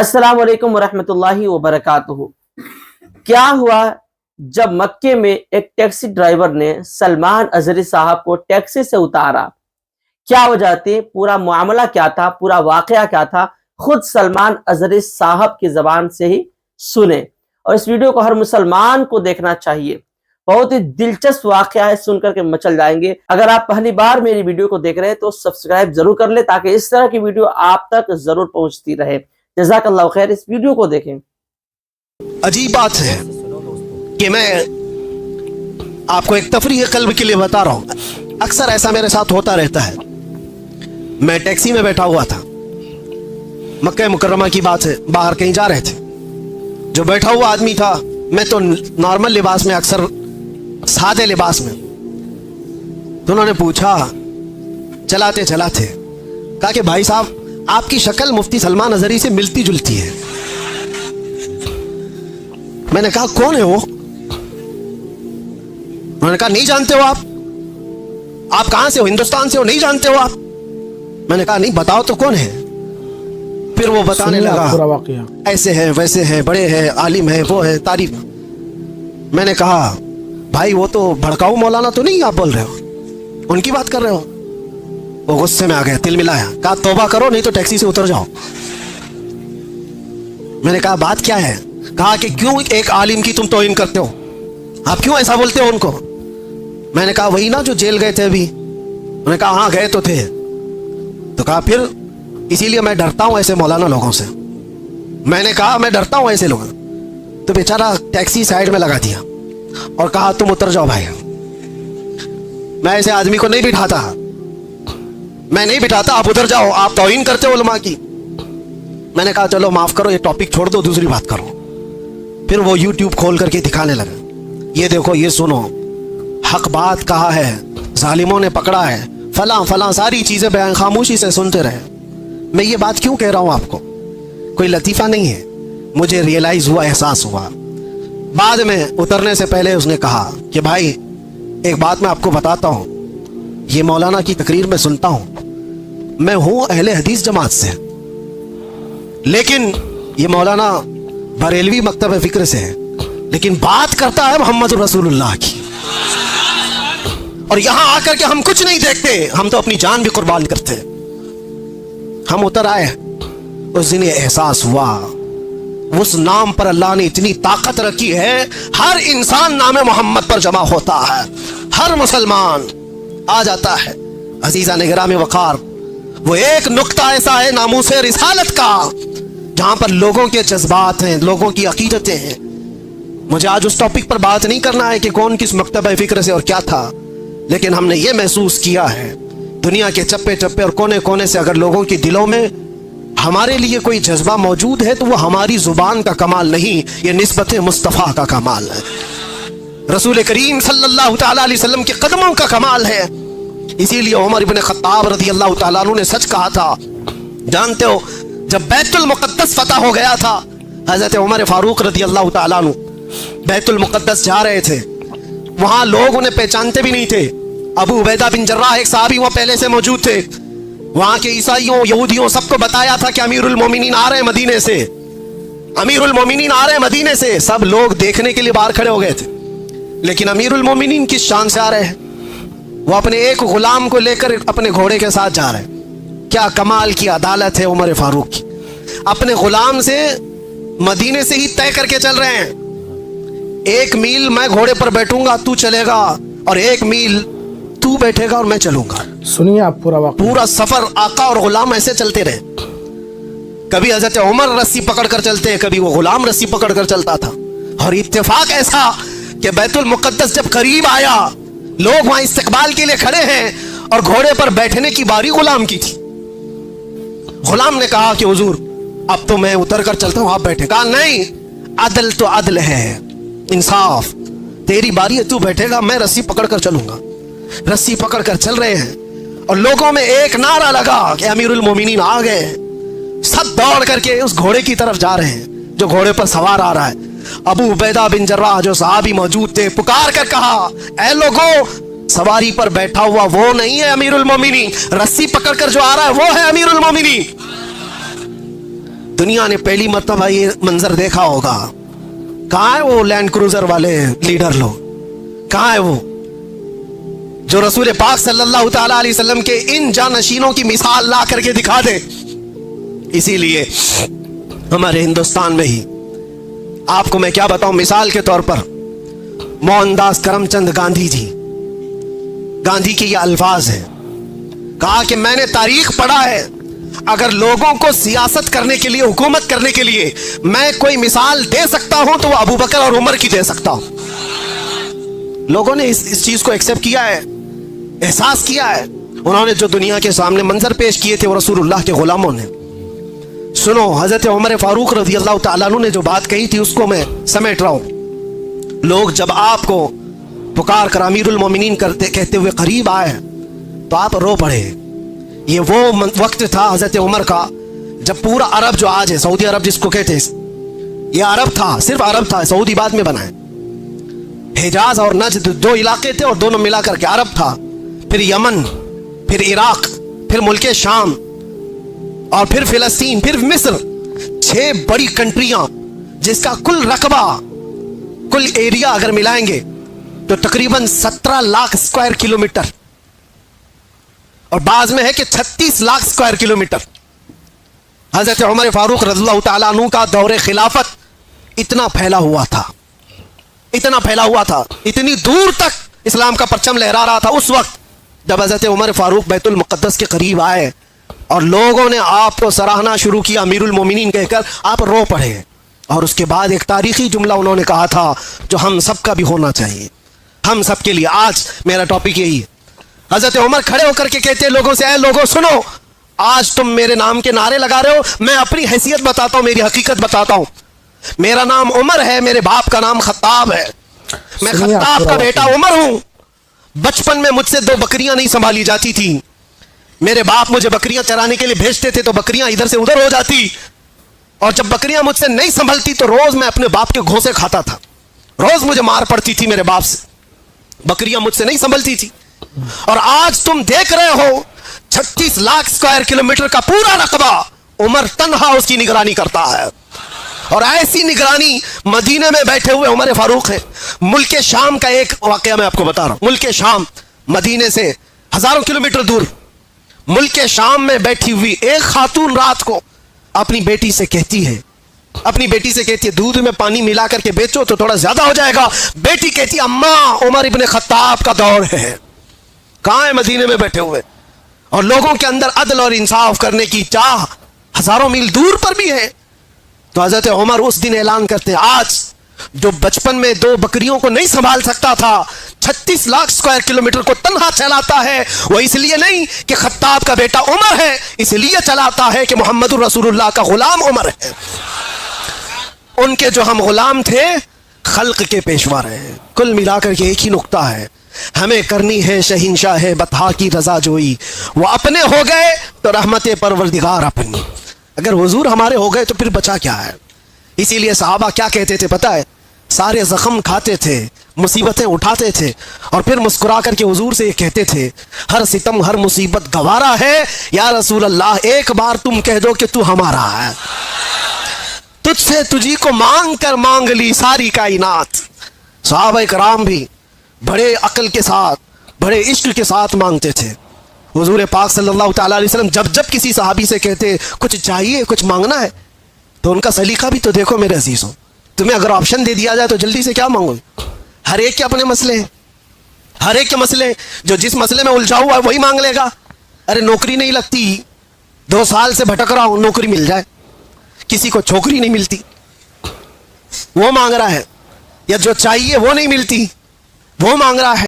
अस्सलाम वालेकुम वरहमतुल्लाहि वबरकातुहू। क्या हुआ जब मक्के में एक टैक्सी ड्राइवर ने सलमान अजहरी साहब को टैक्सी से उतारा? क्या वजह थी, पूरा मामला क्या था, पूरा वाकया क्या था, खुद सलमान अजहरी साहब की जबान से ही सुने। और इस वीडियो को हर मुसलमान को देखना चाहिए, बहुत ही दिलचस्प वाकया है, सुनकर के मचल जाएंगे। अगर आप पहली बार मेरी वीडियो को देख रहे हैं तो सब्सक्राइब जरूर कर ले, ताकि इस तरह की वीडियो आप तक जरूर पहुंचती रहे। जज़ाकल्लाहु खैर। इस वीडियो को देखें। अजीब बात है कि मैं आपको एक तफरीह कल्ब के लिए बता रहा हूं। अक्सर ऐसा मेरे साथ होता रहता है। मैं टैक्सी में बैठा हुआ था, मक्का मुकर्रमा की बात है, बाहर कहीं जा रहे थे। जो बैठा हुआ आदमी था, मैं तो नॉर्मल लिबास में, अक्सर सादे लिबास में, तो उन्होंने पूछा चलाते चलाते, कहा कि भाई साहब आपकी शक्ल मुफ्ती सलमान अजहरी से मिलती जुलती है। मैंने कहा कौन है वो? उन्होंने कहा नहीं जानते हो आप कहां से हो? हिंदुस्तान से हो? नहीं जानते हो आप? मैंने कहा नहीं, बताओ तो कौन है। फिर वो बताने लगा, ऐसे है वैसे है, बड़े हैं, आलिम है, वो है, तारीफ। मैंने कहा भाई वो तो भड़काऊ मौलाना तो नहीं आप बोल रहे हो? उनकी बात कर रहे हो? वो गुस्से में आ गया, तिल मिलाया, कहा तौबा करो नहीं तो टैक्सी से उतर जाओ। मैंने कहा बात क्या है? कहा कि क्यों एक आलिम की तुम तौहीन करते हो, आप क्यों ऐसा बोलते हो उनको? मैंने कहा वही ना जो जेल गए थे अभी। उन्होंने कहा हाँ गए तो थे। तो कहा फिर इसीलिए मैं डरता हूं ऐसे मौलाना लोगों से। मैंने कहा मैं डरता हूं ऐसे लोगों। तो बेचारा टैक्सी साइड में लगा दिया और कहा तुम उतर जाओ भाई। मैं ऐसे आदमी को नहीं बिठाता, मैं नहीं बिठाता, आप उधर जाओ, आप तौहीन करते हो उलमा की। मैंने कहा चलो माफ करो, ये टॉपिक छोड़ दो, दूसरी बात करो। फिर वो यूट्यूब खोल करके दिखाने लगे, ये देखो, ये सुनो, हक बात कहा है, जालिमों ने पकड़ा है, फलां फलां सारी चीजें बयान, खामोशी से सुनते रहे। मैं ये बात क्यों कह रहा हूं आपको? कोई लतीफा नहीं है, मुझे रियलाइज हुआ, एहसास हुआ। बाद में उतरने से पहले उसने कहा कि भाई एक बात मैं आपको बताता हूं, ये मौलाना की तकरीर में सुनता हूं, मैं हूं अहले हदीस जमात से, लेकिन ये मौलाना बरेलवी मकतब फिक्र से है, लेकिन बात करता है मोहम्मद रसूलुल्लाह की। और यहां आकर के हम कुछ नहीं देखते, हम तो अपनी जान भी कुर्बान करते। हम उतर आए, उस दिन ये एहसास हुआ, उस नाम पर अल्लाह ने इतनी ताकत रखी है, हर इंसान नाम मोहम्मद पर जमा होता है, हर मुसलमान आ जाता है। अजीजा निगराम वकार, वो एक नुक्ता ऐसा है नामूसे रिसालत का, जहां पर लोगों के जज्बात हैं, लोगों की अकीदतें हैं। मुझे आज उस टॉपिक पर बात नहीं करना है कि कौन किस मकतब फिक्र से और क्या था, लेकिन हमने ये महसूस किया है दुनिया के चप्पे चप्पे और कोने कोने से अगर लोगों के दिलों में हमारे लिए कोई जज्बा मौजूद है, तो वो हमारी जुबान का कमाल नहीं, ये निस्बत मुस्तफ़ा का कमाल है, रसूल करीम सल्लल्लाहु तआला अलैहि वसल्लम के कदमों का कमाल है। इसीलिए उमर इब्न खत्ताब रज़ियल्लाहु तआला अन्हु ने सच कहा था। जानते हो, जब बैतुल मुक़द्दस फतह हो गया था, हज़रत उमर फारूक रज़ियल्लाहु तआला अन्हु बैतुल मुक़द्दस जा रहे थे, वहां लोग उन्हें पहचानते भी नहीं थे। अबू उबैदा बिन जर्राह एक साहबी वहां पहले से मौजूद थे। वहां के ईसाइयों, यहूदियों सबको बताया था कि अमीरुल मोमिनीन आ रहे हैं मदीने से, अमीरुल मोमिनीन आ रहे हैं मदीने से। सब लोग देखने के लिए बाहर खड़े हो गए थे, लेकिन अमीरुल मोमिनीन किस शान से आ रहे हैं? वो अपने एक गुलाम को लेकर अपने घोड़े के साथ जा रहे हैं। क्या कमाल की अदालत है उमर फारूक की, अपने गुलाम से मदीने से ही तय करके चल रहे हैं, 1 मील मैं घोड़े पर बैठूंगा, तू चलेगा, और 1 मील तू बैठेगा और मैं चलूंगा। सुनिए आप पूरा सफर आका और गुलाम ऐसे चलते रहे। कभी हजरत उमर रस्सी पकड़ कर चलते, कभी वो गुलाम रस्सी पकड़ कर चलता था। और इत्तेफाक ऐसा कि बैतुल मुक़द्दस जब करीब आया, लोग वहां इस्तकबाल के लिए खड़े हैं, और घोड़े पर बैठने की बारी गुलाम की थी। गुलाम ने कहा कि हुजूर अब तो मैं उतर कर चलता हूं, आप बैठे। कहा नहीं, अदल तो अदल है, इंसाफ, तेरी बारी है, तू बैठेगा, मैं रस्सी पकड़ कर चलूंगा। रस्सी पकड़ कर चल रहे हैं, और लोगों में एक नारा लगा कि अमीरुल मोमिनीन आ गए। सब दौड़ करके उस घोड़े की तरफ जा रहे हैं जो घोड़े पर सवार आ रहा है। अबू उबैदा बिन जर्राह जो सहाबी मौजूद थे, पुकार कर कहा, ऐ लोगों, सवारी पर बैठा हुआ वो नहीं है अमीरुल मोमिनीन, रस्सी पकड़कर जो आ रहा है वो है अमीरुल मोमिनीन। दुनिया ने पहली मरतबा ये मंजर देखा होगा। कहाँ है वो लैंड क्रूजर वाले लीडर लोग, कहाँ है वो जो रसूल पाक सल्लल्लाहु ताला अलैहि वसल्लम के इन जानशीनों की मिसाल ला करके दिखा दे। इसीलिए हमारे हिंदुस्तान में ही आपको मैं क्या बताऊं, मिसाल के तौर पर मोहनदास करमचंद गांधी जी, गांधी के ये अल्फाज हैं, कहा कि मैंने तारीख पढ़ा है, अगर लोगों को सियासत करने के लिए, हुकूमत करने के लिए मैं कोई मिसाल दे सकता हूं तो वो अबू बकर और उमर की दे सकता हूं। लोगों ने इस चीज को एक्सेप्ट किया है, एहसास किया है। उन्होंने जो दुनिया के सामने मंजर पेश किए थे वो रसूलुल्लाह के गुलामों ने। सुनो, हजरत उमर फारूक रज़ी अल्लाह तआला अन्हु ने जो बात कही थी उसको मैं समेट रहा हूं। लोग जब आपको पुकार कर अमीरुल मोमिनीन कहते हुए करीब आए तो आप रो पड़े। ये वो वक्त था हजरत उमर का जब पूरा अरब जो आज है, सऊदी अरब जिसको कहते हैं, ये अरब था, सिर्फ अरब था, सऊदी बाद में बना है। हिजाज और नजद दो इलाके थे और दोनों मिलाकर के अरब था। फिर यमन, फिर इराक, फिर मुल्के शाम और फिर फिलिस्तीन, फिर मिस्र, 6 बड़ी कंट्रियां जिसका कुल रकबा, कुल एरिया अगर मिलाएंगे तो तकरीबन 17 लाख स्क्वायर किलोमीटर, और बाद में है कि 36 लाख स्क्वायर किलोमीटर। हजरत उमर फारूक रज़ियल्लाहु ताला अन्हु का दौरे खिलाफत इतना फैला हुआ था, इतना फैला हुआ था, इतनी दूर तक इस्लाम का परचम लहरा रहा था उस वक्त जब हजरत उमर फारूक बैतुल मुक़द्दस के करीब आए और लोगों ने आपको सराहना शुरू किया अमीरुल मोमिनीन कहकर, आप रो पड़े। और उसके बाद एक तारीखी जुमला उन्होंने कहा था जो हम सब का भी होना चाहिए, हम सब के लिए। आज मेरा टॉपिक यही है। हजरत उमर खड़े होकर के कहते हैं लोगों से, ऐ लोगों सुनो, आज तुम मेरे नाम के नारे लगा रहे हो, मैं अपनी हैसियत बताता हूं, मेरी हकीकत बताता हूं। मेरा नाम उमर है, मेरे बाप का नाम खत्ताब है, मैं खत्ताब का बेटा उमर हूं। बचपन में मुझसे 2 बकरियां नहीं संभाली जाती थी, मेरे बाप मुझे बकरियां चराने के लिए भेजते थे तो बकरियां इधर से उधर हो जाती, और जब बकरियां मुझसे नहीं संभलती तो रोज मैं अपने बाप के घोंसे खाता था, रोज मुझे मार पड़ती थी मेरे बाप से, बकरियां मुझसे नहीं संभलती थी। और आज तुम देख रहे हो 36 लाख स्क्वायर किलोमीटर का पूरा रकबा उमर तन्हा उसकी निगरानी करता है। और ऐसी निगरानी मदीने में बैठे हुए उमर फारूक है। मुल्के शाम का एक वाकया मैं आपको बता रहा हूं। मुल्के शाम मदीने से हजारों किलोमीटर दूर, मुल्के शाम में बैठी हुई एक खातून रात को अपनी बेटी से कहती है, दूध में पानी मिला करके बेचो तो थोड़ा ज्यादा हो जाएगा। बेटी कहती है, अम्मा उमर इब्ने खत्ताब का दौर है। कहां है? मदीने में बैठे हुए, और लोगों के अंदर अदल और इंसाफ करने की चाह हजारों मील दूर पर भी है। तो हजरत उमर उस दिन ऐलान करते हैं, आज जो बचपन में 2 बकरियों को नहीं संभाल सकता था, 36 लाख स्क्वायर किलोमीटर को तन्हा चलाता है, वो इसलिए नहीं कि खत्ताब का बेटा उमर है, इसलिए चलाता है कि मोहम्मदुर रसूलुल्लाह का गुलाम उमर है। उनके जो हम गुलाम थे, खल्क के पेशवा रहे। कुल मिलाकर के एक ही नुक्ता है, हमें करनी है शहींशाह बतहा की रजा जोई, वो अपने हो गए तो रहमत परवरदिगार अपनी। अगर हुजूर हमारे हो गए तो फिर बचा क्या है? इसीलिए सहाबा क्या कहते थे पता है? सारे जख्म खाते थे, मुसीबतें उठाते थे, और फिर मुस्कुरा करके हुजूर से ये कहते थे, हर सितम हर मुसीबत गवारा है, या रसूल अल्लाह एक बार तुम कह दो कि तू हमारा है। तुझसे तुझी को मांग कर मांग ली सारी कायनात। सहाबा इकराम भी बड़े अक्ल के साथ, बड़े इश्क के साथ मांगते थे। हुजूर पाक सल्लल्लाहु ताला अलैहि वसल्लम जब जब किसी सहाबी से कहते कुछ चाहिए, कुछ मांगना है, तो उनका सलीका भी तो देखो मेरे अजीजों। तुम्हें अगर ऑप्शन दे दिया जाए तो जल्दी से क्या मांगोगे? हर एक के अपने मसले हैं, हर एक के मसले, जो जिस मसले में उलझा हुआ है वही मांग लेगा। अरे नौकरी नहीं लगती, 2 साल से भटक रहा हूं, नौकरी मिल जाए। किसी को छोकरी नहीं मिलती, वो मांग रहा है, या जो चाहिए वो नहीं मिलती, वो मांग रहा है।